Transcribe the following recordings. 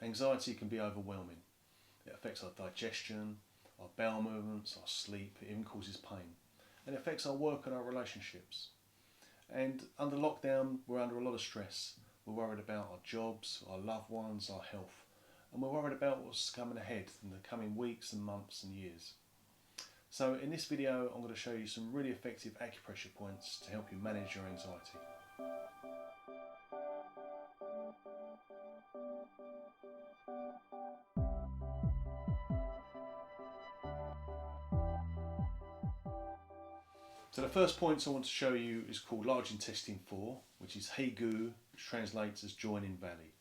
Anxiety can be overwhelming. It affects our digestion, our bowel movements, our sleep, it even causes pain. And it affects our work and our relationships. And under lockdown, we're under a lot of stress. We're worried about our jobs, our loved ones, our health. And we're worried about what's coming ahead in the coming weeks and months and years. So in this video, I'm going to show you some really effective acupressure points to help you manage your anxiety. So the first point I want to show you is called large intestine 4, which is Hegu, which translates as joining valley.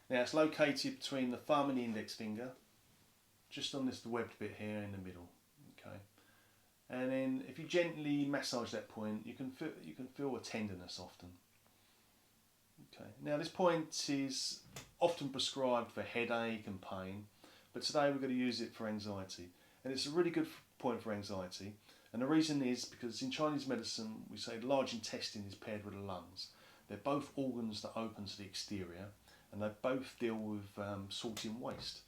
Now it's located between the thumb and the index finger, just on this webbed bit here in the middle. Okay, and then if you gently massage that point, you can feel a tenderness often. Okay, now this point is often prescribed for headache and pain, but today we're going to use it for anxiety, and it's a really good point for anxiety. And the reason is because in Chinese medicine we say the large intestine is paired with the lungs. They're both organs that open to the exterior, and they both deal with sorting waste.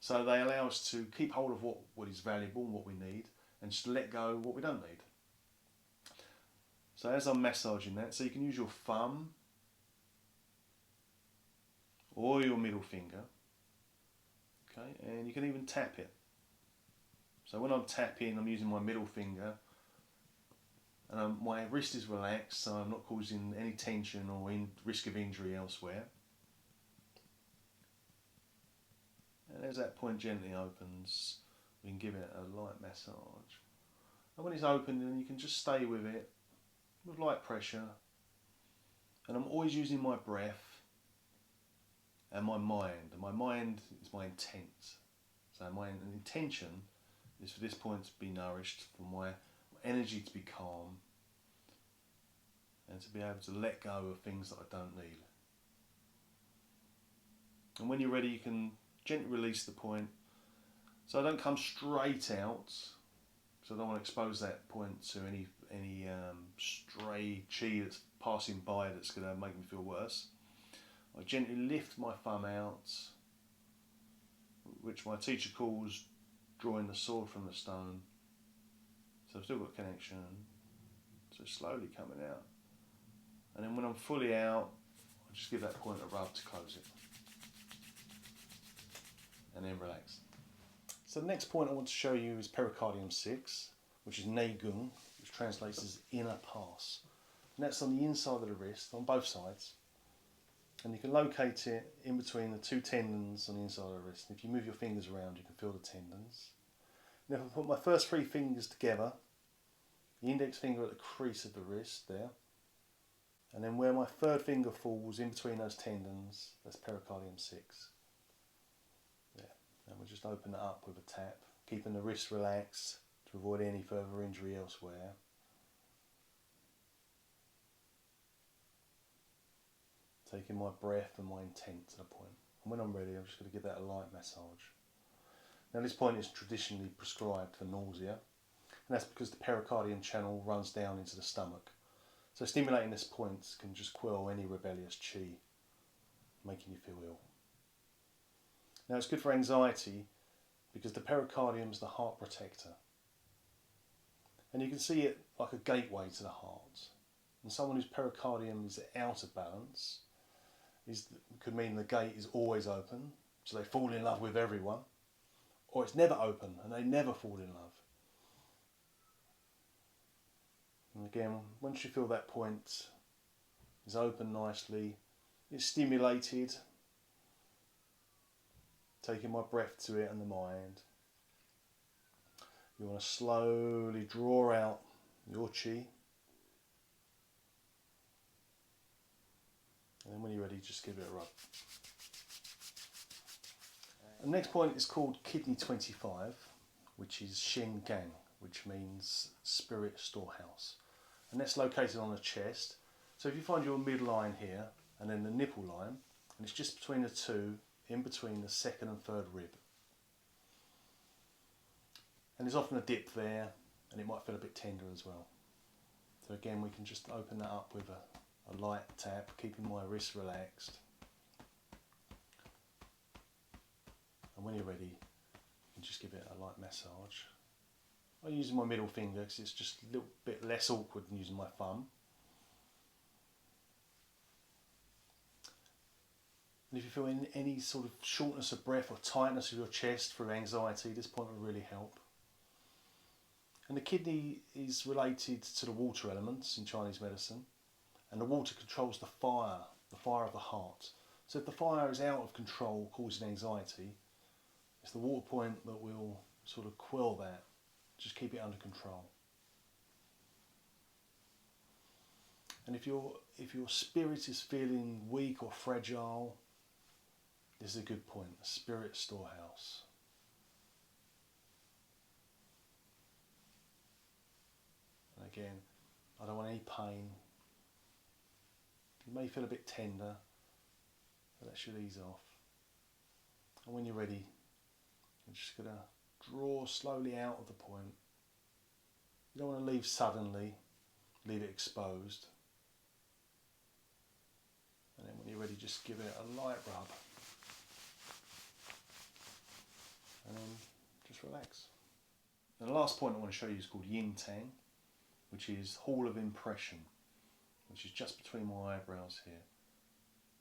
So they allow us to keep hold of what is valuable and what we need, and just let go of what we don't need. So as I'm massaging that, so you can use your thumb or your middle finger, okay, and you can even tap it. So when I'm tapping, I'm using my middle finger, and my wrist is relaxed, so I'm not causing any tension or risk of injury elsewhere. And as that point gently opens, we can give it a light massage. And when it's open, then you can just stay with it with light pressure. And I'm always using my breath and my mind. And my mind is my intent. So my intention is for this point to be nourished, for my energy to be calm, and to be able to let go of things that I don't need. And when you're ready, you can gently release the point. So I don't come straight out, so I don't want to expose that point to any stray chi that's passing by that's going to make me feel worse. I gently lift my thumb out, which my teacher calls drawing the sword from the stone. So I've still got connection, so slowly coming out. And then when I'm fully out, I'll just give that point a rub to close it. And then relax. So the next point I want to show you is pericardium 6, which is Neiguan, which translates as inner pass. And that's on the inside of the wrist, on both sides. And you can locate it in between the two tendons on the inside of the wrist. And if you move your fingers around, you can feel the tendons. Now if I put my first 3 fingers together, the index finger at the crease of the wrist there, and then where my 3rd finger falls in between those tendons, that's pericardium 6. There. And we'll just open it up with a tap, keeping the wrist relaxed to avoid any further injury elsewhere. Taking my breath and my intent to the point. And when I'm ready, I'm just going to give that a light massage. Now this point is traditionally prescribed for nausea, and that's because the pericardium channel runs down into the stomach. So stimulating this point can just quell any rebellious chi, making you feel ill. Now it's good for anxiety because the pericardium is the heart protector. And you can see it like a gateway to the heart. And someone whose pericardium is out of balance could mean the gate is always open, so they fall in love with everyone, or it's never open and they never fall in love. And again, once you feel that point is open nicely, it's stimulated, taking my breath to it and the mind, you want to slowly draw out your chi. And then when you're ready, just give it a rub. The next point is called KD25, which is Shen Cang, which means spirit storehouse. And that's located on the chest. So if you find your midline here, and then the nipple line, and it's just between the two, in between the 2nd and 3rd rib. And there's often a dip there, and it might feel a bit tender as well. So again, we can just open that up with a light tap, keeping my wrist relaxed. And when you're ready, you can just give it a light massage. I'm using my middle finger because it's just a little bit less awkward than using my thumb. And if you feel any sort of shortness of breath or tightness of your chest through anxiety, this point will really help. And the kidney is related to the water elements in Chinese medicine, and the water controls the fire of the heart. So if the fire is out of control, causing anxiety, it's the water point that will sort of quell that, just keep it under control. And if your spirit is feeling weak or fragile, this is a good point, a spirit storehouse. And again, I don't want any pain. You may feel a bit tender, but that should ease off. And when you're ready, you're just going to draw slowly out of the point. You don't want to leave suddenly, leave it exposed. And then when you're ready, just give it a light rub. And then just relax. And the last point I want to show you is called Yintang, which is Hall of Impression, which is just between my eyebrows here.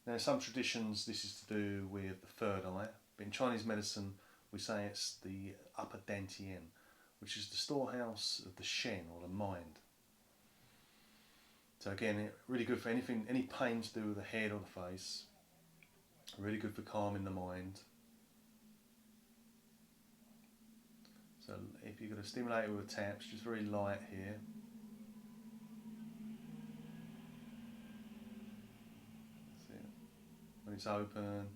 Now in some traditions this is to do with the third eye, but in Chinese medicine we say it's the upper dantian, which is the storehouse of the Shen, or the mind. So again, really good for anything, any pain to do with the head or the face, really good for calming the mind. So if you're going to stimulate it with a tap, it's just very light here. That's it. When it's open,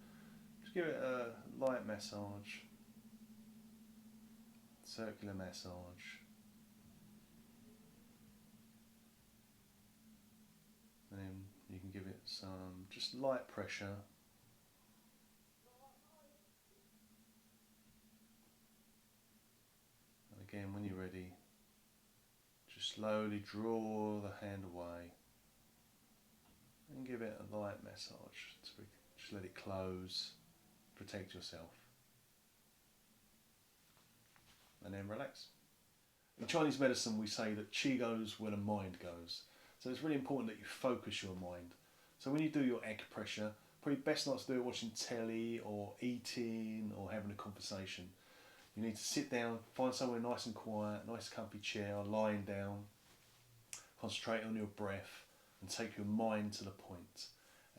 just give it a light massage, circular massage. And then you can give it some just light pressure. Again, when you're ready, just slowly draw the hand away and give it a light massage. Just let it close, protect yourself, and then relax. In Chinese medicine we say that qi goes where the mind goes, so it's really important that you focus your mind. So when you do your acupressure, probably best not to do it watching telly or eating or having a conversation. You need to sit down, find somewhere nice and quiet, nice comfy chair, lying down, concentrate on your breath and take your mind to the point,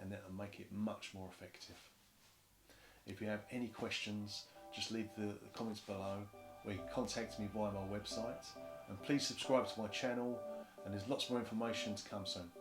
and that'll make it much more effective. If you have any questions, just leave the comments below, or you can contact me via my website, and please subscribe to my channel, and there's lots more information to come soon.